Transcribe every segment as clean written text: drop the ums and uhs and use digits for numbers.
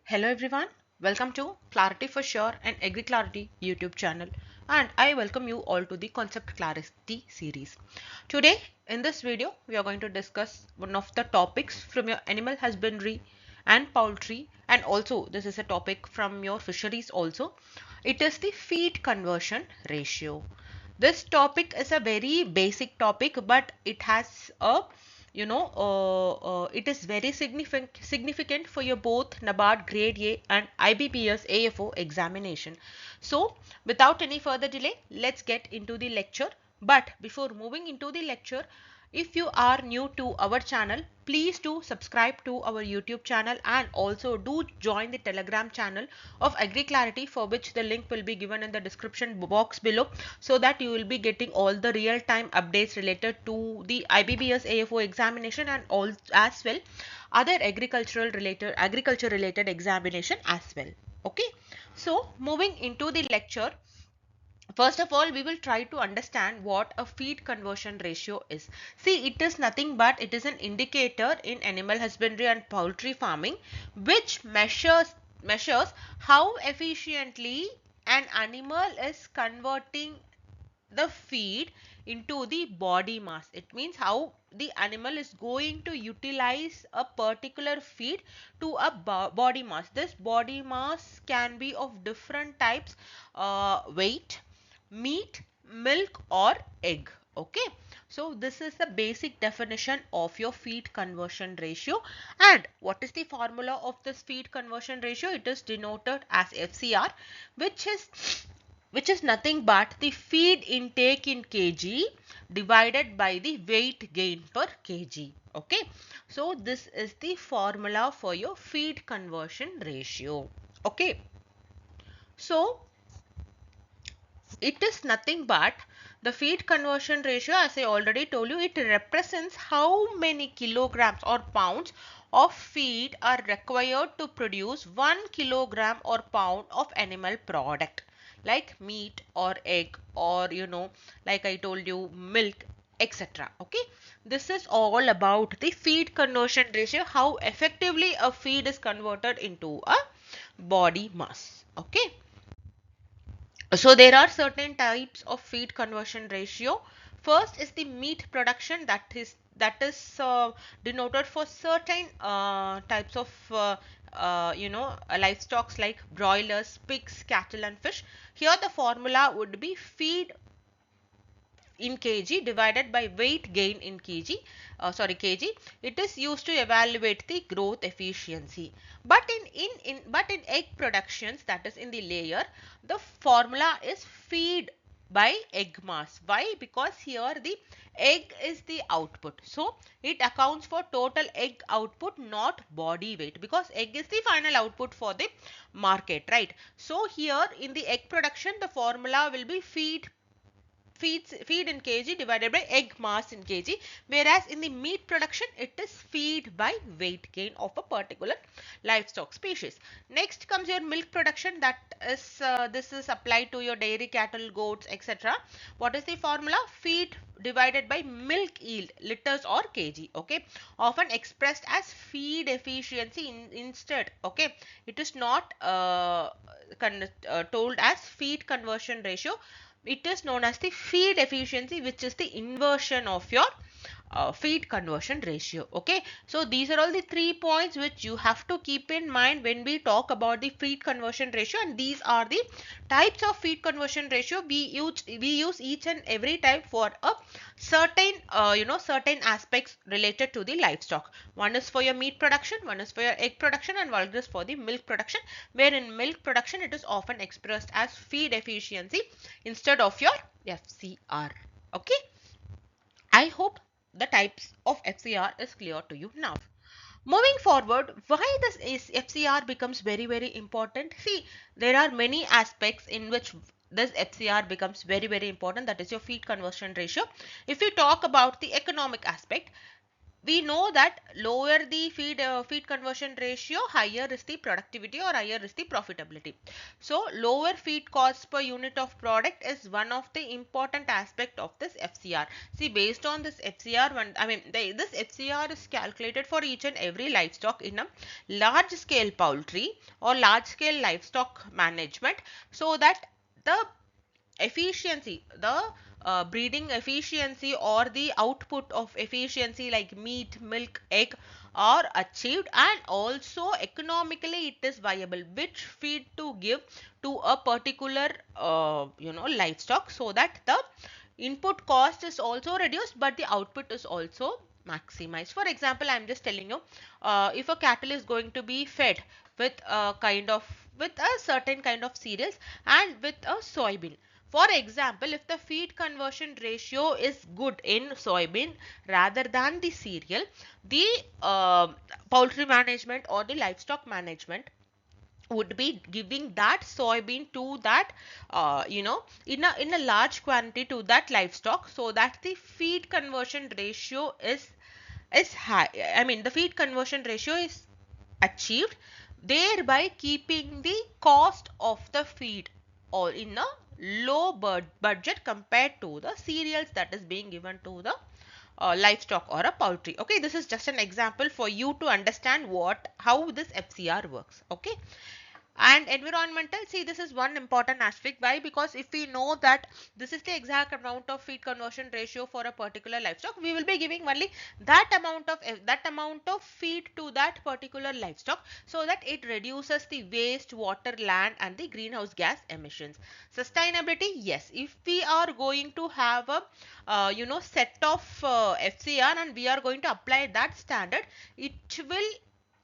Hello everyone, welcome to Clarity for Sure and Agri Clarity YouTube channel, and I welcome you all to the Concept Clarity series. Today in this video we are going to discuss one of the topics from your animal husbandry and poultry, and also this is a topic from your fisheries also. It is the feed conversion ratio. This topic is a very basic topic, but it has a it is very significant for your both NABARD Grade A and IBPS AFO examination. So without any further delay, let's get into the lecture. But before moving into the lecture, if you are new to our channel, please do subscribe to our YouTube channel and also do join the Telegram channel of Agri Clarity, for which the link will be given in the description box below, so that you will be getting all the real-time updates related to the IBPS AFO examination and all as well other agriculture related examination as well. Okay, so moving into the lecture. First of all, we will try to understand what a feed conversion ratio is. See, it is nothing but it is an indicator in animal husbandry and poultry farming which measures how efficiently an animal is converting the feed into the body mass. It means how the animal is going to utilize a particular feed to a body mass. This body mass can be of different types: weight, meat, milk or egg. Okay, so this is the basic definition of your feed conversion ratio. And what is the formula of this feed conversion ratio? It is denoted as FCR, which is nothing but the feed intake in kg divided by the weight gain per kg. Okay, so this is the formula for your feed conversion ratio. Okay, so it is nothing but the feed conversion ratio, as I already told you. It represents how many kilograms or pounds of feed are required to produce 1 kilogram or pound of animal product like meat or egg, or like I told you, milk, etc. Okay, this is all about the feed conversion ratio, how effectively a feed is converted into a body mass. Okay, so there are certain types of feed conversion ratio. First is the meat production, that is denoted for certain types of livestock like broilers, pigs, cattle and fish. Here the formula would be feed in kg divided by weight gain in kg. It is used to evaluate the growth efficiency. But in egg productions, that is in the layer, the formula is feed by egg mass. Why? Because here the egg is the output, so it accounts for total egg output, not body weight, because egg is the final output for the market, right? So here in the egg production, the formula will be feed in kg divided by egg mass in kg, whereas in the meat production it is feed by weight gain of a particular livestock species. Next comes your milk production, that is this is applied to your dairy, cattle, goats, etc. What is the formula? Feed divided by milk yield, liters or kg. Okay, often expressed as feed efficiency instead. Okay, it is not told as feed conversion ratio. It is known as the feed efficiency, which is the inversion of your feed conversion ratio. Okay, so these are all the 3 points which you have to keep in mind when we talk about the feed conversion ratio, and these are the types of feed conversion ratio. We use each and every type for a certain certain aspects related to the livestock. One is for your meat production, one is for your egg production, and one is for the milk production, where in milk production it is often expressed as feed efficiency instead of your FCR. Okay, I hope the types of FCR is clear to you now. Moving forward, why this is FCR becomes very important? See, there are many aspects in which this FCR becomes very important, that is your feed conversion ratio. If we talk about the economic aspect, we know that lower the feed conversion ratio, higher is the productivity or higher is the profitability. So lower feed cost per unit of product is one of the important aspect of this FCR. See, based on this FCR, this FCR is calculated for each and every livestock in a large scale poultry or large scale livestock management, so that the efficiency, the breeding efficiency or the output of efficiency like meat, milk, egg are achieved, and also economically it is viable which feed to give to a particular livestock, so that the input cost is also reduced but the output is also maximized. For example, I'm just telling you, if a cattle is going to be fed with a with a certain kind of cereals and with a soybean. For example, if the feed conversion ratio is good in soybean rather than the cereal, the poultry management or the livestock management would be giving that soybean to that in a large quantity to that livestock, so that the feed conversion ratio is high. I mean, the feed conversion ratio is achieved, thereby keeping the cost of the feed or in a low budget compared to the cereals that is being given to the livestock or a poultry. Okay, this is just an example for you to understand what how this FCR works. Okay, and environmental, see, this is one important aspect. Why? Because if we know that this is the exact amount of feed conversion ratio for a particular livestock, we will be giving only that amount of feed to that particular livestock, so that it reduces the waste, water, land and the greenhouse gas emissions. Sustainability, yes, if we are going to have a set of FCR and we are going to apply that standard, it will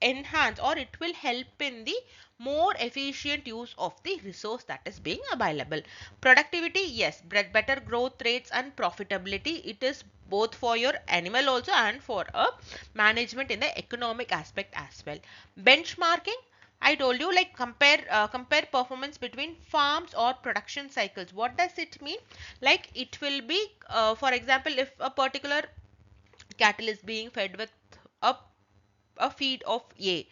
enhance or it will help in the more efficient use of the resource that is being available. Productivity, yes, better growth rates and profitability, it is both for your animal also and for a management in the economic aspect as well. Benchmarking, I told you, like compare performance between farms or production cycles. What does it mean? Like it will be for example, if a particular cattle is being fed with a a feed of A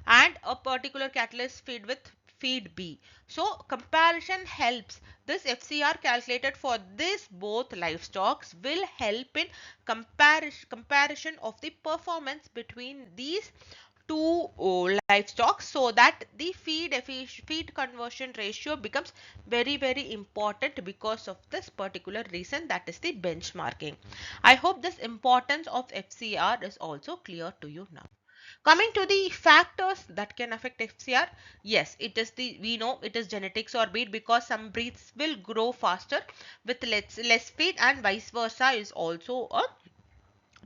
and a particular cattle is fed with feed B. So comparison helps. This FCR calculated for this both livestocks will help in comparison of the performance between these two livestock, so that the feed conversion ratio becomes very important because of this particular reason, that is the benchmarking. I hope this importance of FCR is also clear to you now. Coming to the factors that can affect FCR, yes, it is we know it is genetics or breed, because some breeds will grow faster with less feed and vice versa is also a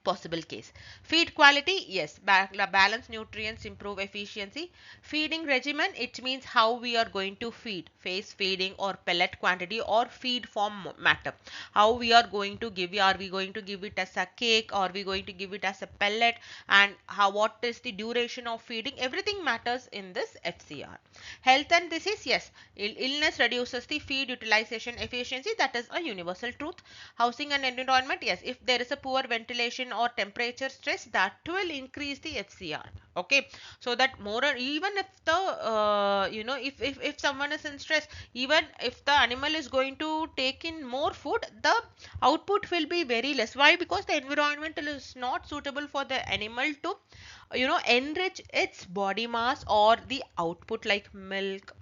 possible case. Feed quality, yes, balance nutrients, improve efficiency. Feeding regimen, it means how we are going to feed, phase feeding or pellet quantity or feed form matter. How we are going to give, are we going to give it as a cake, or are we going to give it as a pellet, and how what is the duration of feeding, everything matters in this FCR. Health and disease, yes, illness reduces the feed utilization efficiency, that is a universal truth. Housing and environment, yes, if there is a poor ventilation or temperature stress, that will increase the FCR. Okay, so that more, even if the if someone is in stress, even if the animal is going to take in more food, the output will be very less. Why? Because the environment is not suitable for the animal to enrich its body mass or the output like milk,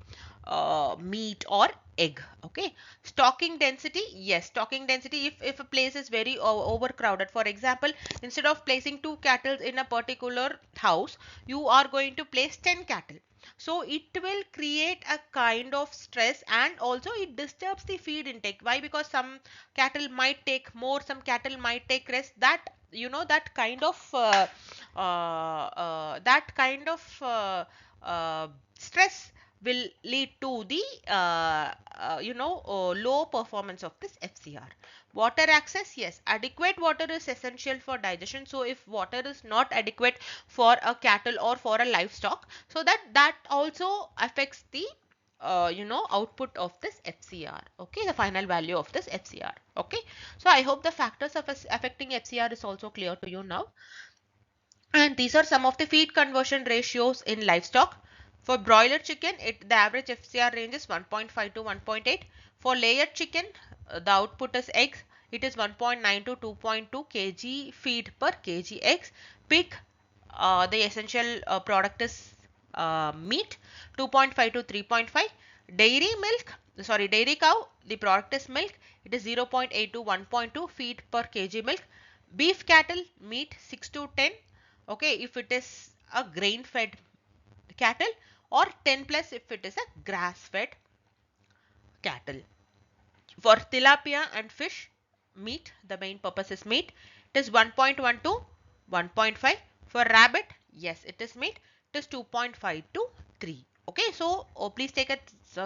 meat or egg. Okay, stocking density, yes, stocking density, if a place is very overcrowded, for example, instead of placing 2 cattle in a particular house, you are going to place 10 cattle, so it will create a kind of stress, and also it disturbs the feed intake. Why? Because some cattle might take more, some cattle might take less. That that kind of stress will lead to the low performance of this FCR. Water access, yes, adequate water is essential for digestion. So if water is not adequate for a cattle or for a livestock, so that also affects the output of this FCR. Okay, the final value of this FCR. Okay, so I hope the factors of affecting FCR is also clear to you now. And these are some of the feed conversion ratios in livestock. For broiler chicken, the average FCR range is 1.5 to 1.8. For layered chicken, the output is eggs. It is 1.9 to 2.2 kg feed per kg eggs. Pig, the essential product is meat, 2.5 to 3.5. Dairy cow, the product is milk. It is 0.8 to 1.2 feed per kg milk. Beef cattle, meat 6 to 10. Okay, if it is a grain fed cattle, or 10 plus if it is a grass fed cattle. For tilapia and fish, meat, the main purpose is meat, it is 1.1 to 1.5. For rabbit, yes, it is meat, it is 2.5 to 3. Okay, so please take a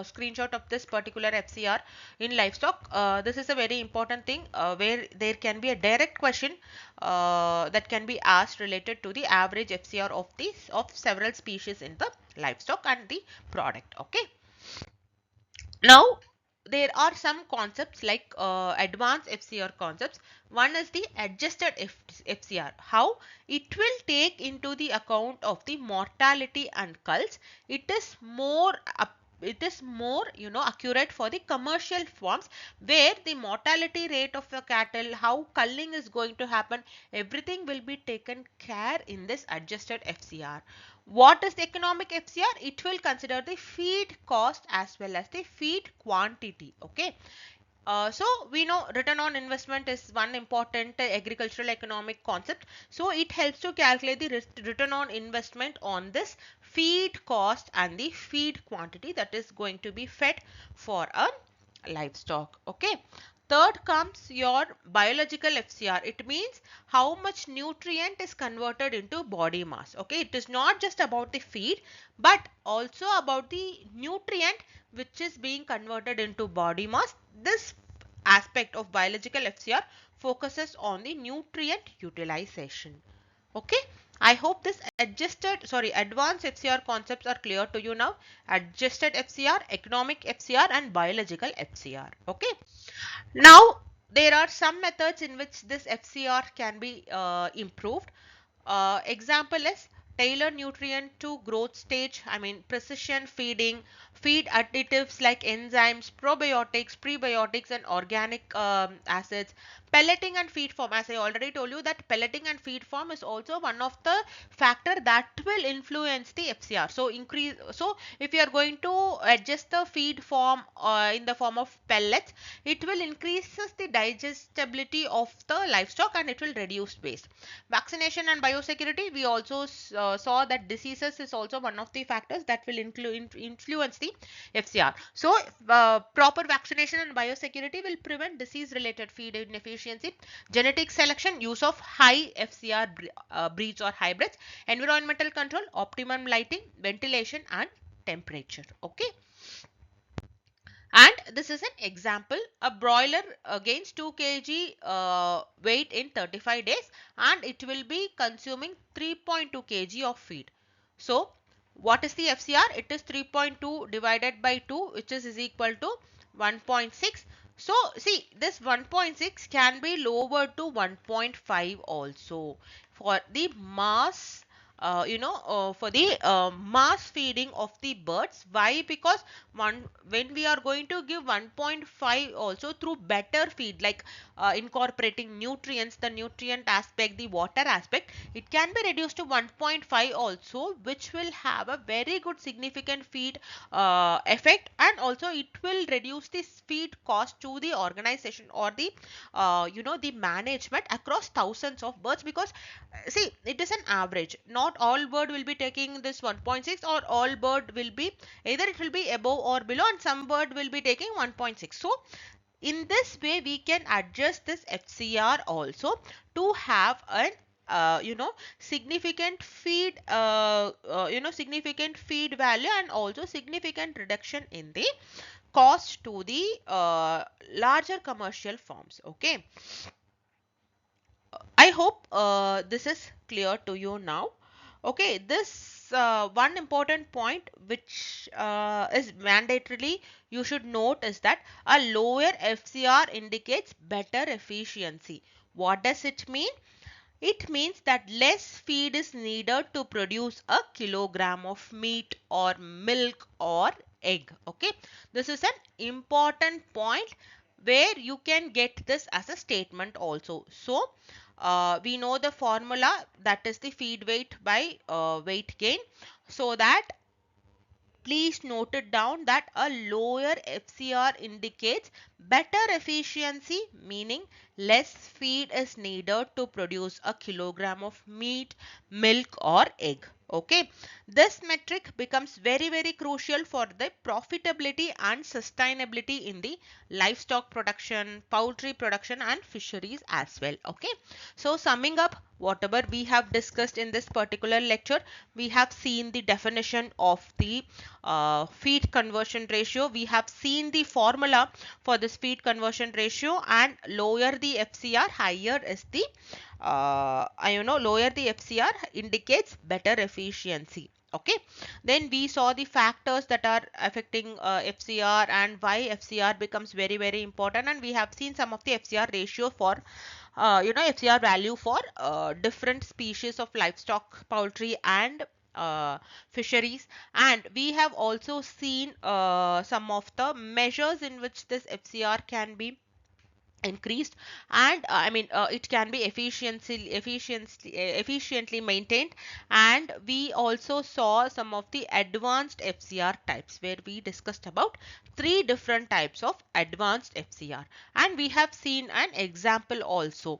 screenshot of this particular FCR in livestock. This is a very important thing where there can be a direct question that can be asked related to the average FCR of several species in the livestock and the product. Okay. Now, there are some concepts like advanced FCR concepts. One is the adjusted FCR. How? It will take into the account of the mortality and culls. It is more accurate for the commercial farms where the mortality rate of the cattle, how culling is going to happen, everything will be taken care in this adjusted FCR. What is the economic FCR? It will consider the feed cost as well as the feed quantity. Okay. So we know return on investment is one important agricultural economic concept. So it helps to calculate the return on investment on this feed cost and the feed quantity that is going to be fed for a livestock. Okay. Third comes your biological FCR. It means how much nutrient is converted into body mass. Okay, it is not just about the feed but also about the nutrient which is being converted into body mass. This aspect of biological FCR focuses on the nutrient utilization. Okay, I hope this advanced FCR concepts are clear to you now. Adjusted FCR, economic FCR and biological FCR. Okay. Now, there are some methods in which this FCR can be improved. Example is tailor nutrient to growth stage, I mean precision feeding, feed additives like enzymes, probiotics, prebiotics and organic acids, pelleting and feed form. As I already told you that pelleting and feed form is also one of the factor that will influence the FCR. So if you are going to adjust the feed form in the form of pellets, it will increases the digestibility of the livestock and it will reduce waste. Vaccination and biosecurity, we also saw that diseases is also one of the factors that will influence the FCR. So proper vaccination and biosecurity will prevent disease related feed inefficiency. Genetic selection, use of high FCR breeds or hybrids. Environmental control, optimum lighting, ventilation and temperature. Okay. And this is an example. A broiler gains 2 kg weight in 35 days and it will be consuming 3.2 kg of feed. So what is the FCR? It is 3.2 divided by 2 which is equal to 1.6. So see, this 1.6 can be lowered to 1.5 also for the mass for the mass feeding of the birds. Why? Because when we are going to give 1.5 also through better feed like incorporating nutrients, the nutrient aspect, the water aspect, it can be reduced to 1.5 also, which will have a very good significant feed effect, and also it will reduce the feed cost to the organization or the the management across thousands of birds. Because see, it is an average, not all bird will be taking this 1.6 or all bird will be, either it will be above or below and some bird will be taking 1.6. So in this way we can adjust this FCR also to have an significant feed significant feed value and also significant reduction in the cost to the larger commercial farms. Okay, I hope this is clear to you now. Okay, this one important point which is mandatorily you should note is that a lower FCR indicates better efficiency. What does it mean? It means that less feed is needed to produce a kilogram of meat or milk or egg. Okay, this is an important point where you can get this as a statement also. So we know the formula, that is the feed weight by weight gain. So that please note it down that a lower FCR indicates better efficiency, meaning less feed is needed to produce a kilogram of meat, milk or egg. Okay, this metric becomes very crucial for the profitability and sustainability in the livestock production, poultry production and fisheries as well. Okay, so summing up whatever we have discussed in this particular lecture, we have seen the definition of the feed conversion ratio. We have seen the formula for this feed conversion ratio, and lower the FCR, higher is the lower the FCR indicates better efficiency. Okay, then we saw the factors that are affecting FCR and why FCR becomes very important, and we have seen some of the FCR ratio for FCR value for different species of livestock, poultry and fisheries. And we have also seen some of the measures in which this FCR can be increased, and it can be efficiently maintained. And we also saw some of the advanced FCR types, where we discussed about three different types of advanced FCR, and we have seen an example also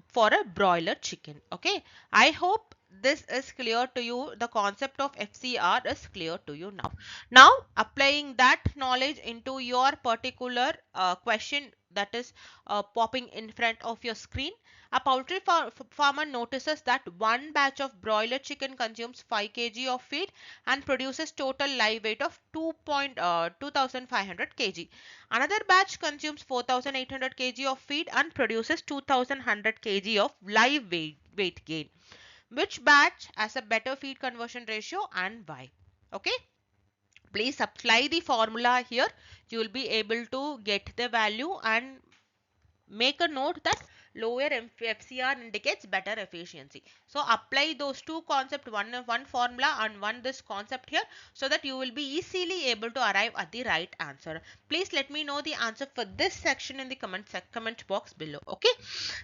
for a broiler chicken. Okay, I hope this is clear to you. The concept of FCR is clear to you now. Now applying that knowledge into your particular question that is popping in front of your screen. A poultry farmer notices that one batch of broiler chicken consumes 5 kg of feed and produces total live weight of 2,500 kg. Another batch consumes 4,800 kg of feed and produces 2,100 kg of live weight gain. Which batch has a better feed conversion ratio and why? Okay, please apply the formula here. You will be able to get the value, and make a note that lower FCR indicates better efficiency. So apply those two concepts, one formula and one this concept here, so that you will be easily able to arrive at the right answer. Please let me know the answer for this section in the comment box below. Okay,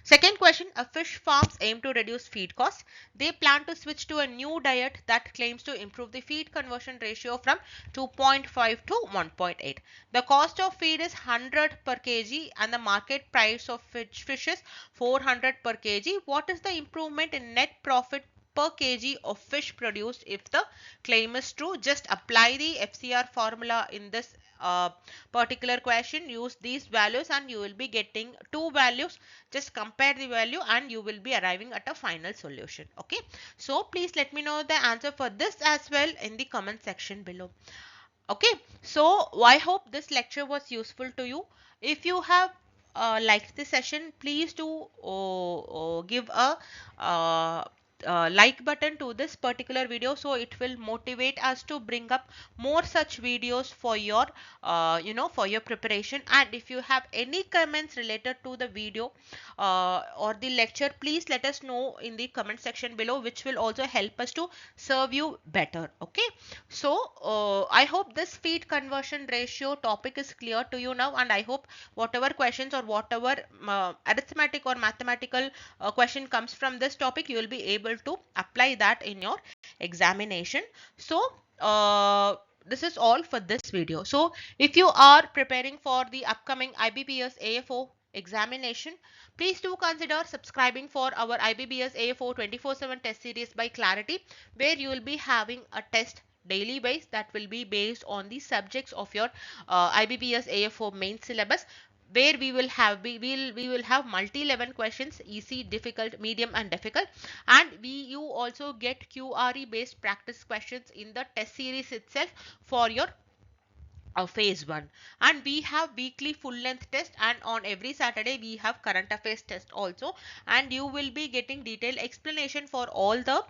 second question. A fish farms aim to reduce feed costs. They plan to switch to a new diet that claims to improve the feed conversion ratio from 2.5 to 1.8. The cost of feed is 100 per kg and the market price of fish is 400 per kg. What is the improvement in net profit per kg of fish produced if the claim is true? Just apply the FCR formula in this particular question. Use these values and you will be getting two values. Just compare the value and you will be arriving at a final solution. Okay, so please let me know the answer for this as well in the comment section below. Okay, so I hope this lecture was useful to you. If you have liked this session, please do give a uh, like button to this particular video, so it will motivate us to bring up more such videos for your for your preparation. And if you have any comments related to the video or the lecture, please let us know in the comment section below, which will also help us to serve you better. Okay, so I hope this feed conversion ratio topic is clear to you now, and I hope whatever questions or whatever arithmetic or mathematical question comes from this topic, you will be able to apply that in your examination. So this is all for this video. So if you are preparing for the upcoming IBPS AFO examination, please do consider subscribing for our IBPS AFO 24/7 test series by Clarity, where you will be having a test daily base that will be based on the subjects of your IBPS AFO main syllabus, where we will have multi-level questions, easy, difficult, medium and difficult. And you also get QRE based practice questions in the test series itself for your phase 1, and we have weekly full length test, and on every Saturday we have current affairs test also, and you will be getting detailed explanation for all the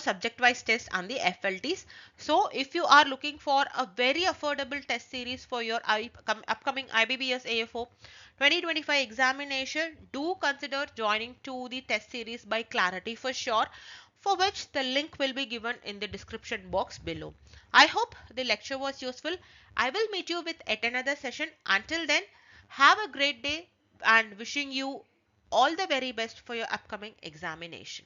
subject wise tests and the FLTs. So if you are looking for a very affordable test series for your upcoming IBPS AFO 2025 examination, do consider joining to the test series by Clarity for sure, for which the link will be given in the description box below. I hope the lecture was useful. I will meet you with yet another session. Until then, have a great day and wishing you all the very best for your upcoming examination.